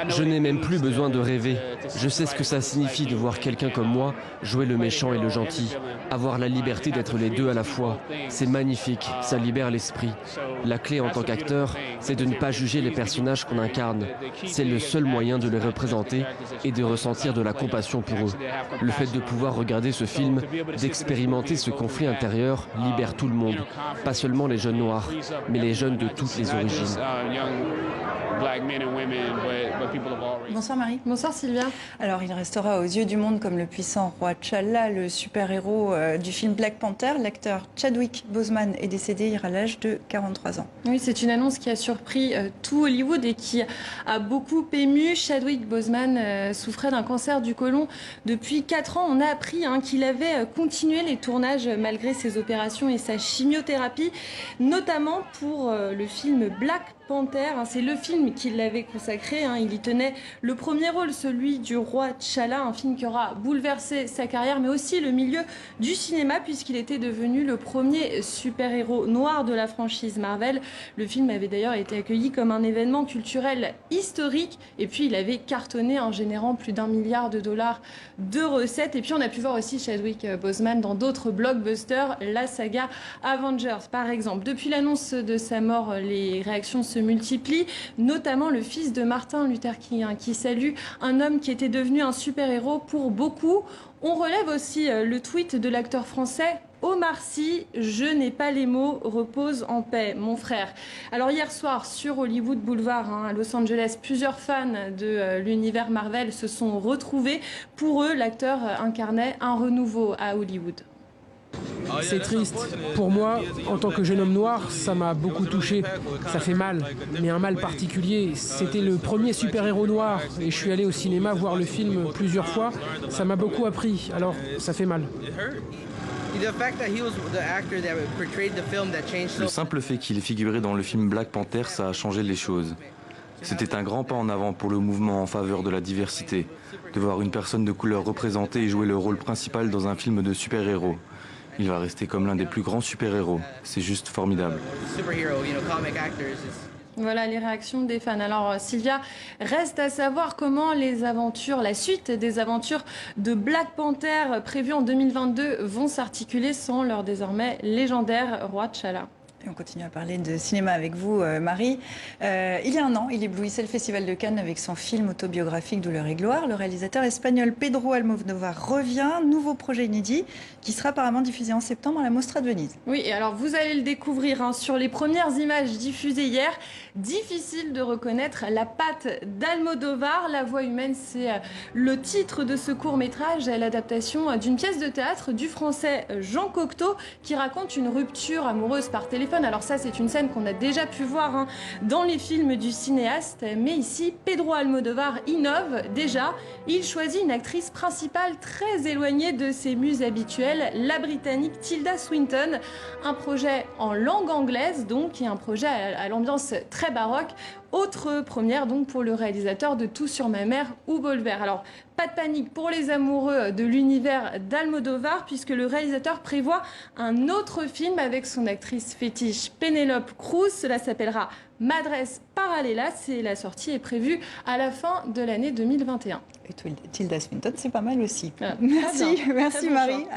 Je n'ai même plus besoin de rêver. Je sais ce que ça signifie de voir quelqu'un comme moi jouer le méchant et le gentil. Avoir la liberté d'être les deux à la fois. C'est magnifique, ça libère l'esprit. La clé en tant qu'acteur, c'est de ne pas juger les personnages qu'on incarne. C'est le seul moyen de les représenter et de ressentir de la compassion pour eux. Le fait de pouvoir regarder ce film, d'expérimenter ce conflit intérieur, libère tout le monde. Pas seulement les jeunes noirs, mais les jeunes de toutes les origines. Bonsoir Marie. Bonsoir Sylvia. Alors il restera aux yeux du monde comme le puissant roi T'Challa, le super-héros du film Black Panther. L'acteur Chadwick Boseman est décédé hier à l'âge de 43 ans. Oui, c'est une annonce qui a surpris tout Hollywood et qui a beaucoup ému. Chadwick Boseman souffrait d'un cancer du côlon depuis 4 ans. On a appris qu'il avait continué les tournages malgré ses opérations et sa chimiothérapie, notamment pour le film Black Panther. C'est le film qui l'avait consacré. Il y tenait le premier rôle, celui du roi T'Challa, un film qui aura bouleversé sa carrière, mais aussi le milieu du cinéma, puisqu'il était devenu le premier super-héros noir de la franchise Marvel. Le film avait d'ailleurs été accueilli comme un événement culturel historique, et puis il avait cartonné en générant plus d'$1 milliard de recettes. Et puis on a pu voir aussi Chadwick Boseman dans d'autres blockbusters, la saga Avengers par exemple. Depuis l'annonce de sa mort, les réactions se multiplient, notamment le fils de Martin Luther King qui salue un homme qui était devenu un super-héros pour beaucoup. On relève aussi le tweet de l'acteur français Omar Sy, je n'ai pas les mots, repose en paix, mon frère. Alors hier soir, sur Hollywood Boulevard, à Los Angeles, plusieurs fans de l'univers Marvel se sont retrouvés. Pour eux, l'acteur incarnait un renouveau à Hollywood. C'est triste. Pour moi, en tant que jeune homme noir, ça m'a beaucoup touché. Ça fait mal, mais un mal particulier. C'était le premier super-héros noir et je suis allé au cinéma voir le film plusieurs fois. Ça m'a beaucoup appris, alors ça fait mal. Le simple fait qu'il ait figuré dans le film Black Panther, ça a changé les choses. C'était un grand pas en avant pour le mouvement en faveur de la diversité, de voir une personne de couleur représentée et jouer le rôle principal dans un film de super-héros. Il va rester comme l'un des plus grands super-héros. C'est juste formidable. Voilà les réactions des fans. Alors Sylvia, reste à savoir comment la suite des aventures de Black Panther prévues en 2022 vont s'articuler sans leur désormais légendaire roi T'Challa. Et on continue à parler de cinéma avec vous, Marie. Il y a un an, il éblouissait le Festival de Cannes avec son film autobiographique Douleur et gloire. Le réalisateur espagnol Pedro Almodóvar revient, nouveau projet inédit qui sera apparemment diffusé en septembre à la Mostra de Venise. Oui, et alors vous allez le découvrir sur les premières images diffusées hier. Difficile de reconnaître la patte d'Almodóvar. La voix humaine, c'est le titre de ce court-métrage, l'adaptation d'une pièce de théâtre du français Jean Cocteau qui raconte une rupture amoureuse par téléphone. Alors ça, c'est une scène qu'on a déjà pu voir dans les films du cinéaste. Mais ici, Pedro Almodóvar innove déjà. Il choisit une actrice principale très éloignée de ses muses habituelles, la Britannique Tilda Swinton. Un projet en langue anglaise, donc, et un projet à l'ambiance très baroque. Autre première donc pour le réalisateur de Tout sur ma mère ou Bol vert. Alors pas de panique pour les amoureux de l'univers d'Almodóvar puisque le réalisateur prévoit un autre film avec son actrice fétiche Penélope Cruz. Cela s'appellera Madres Paralelas et la sortie est prévue à la fin de l'année 2021. Et Tilda Swinton, c'est pas mal aussi. Ah, merci Marie.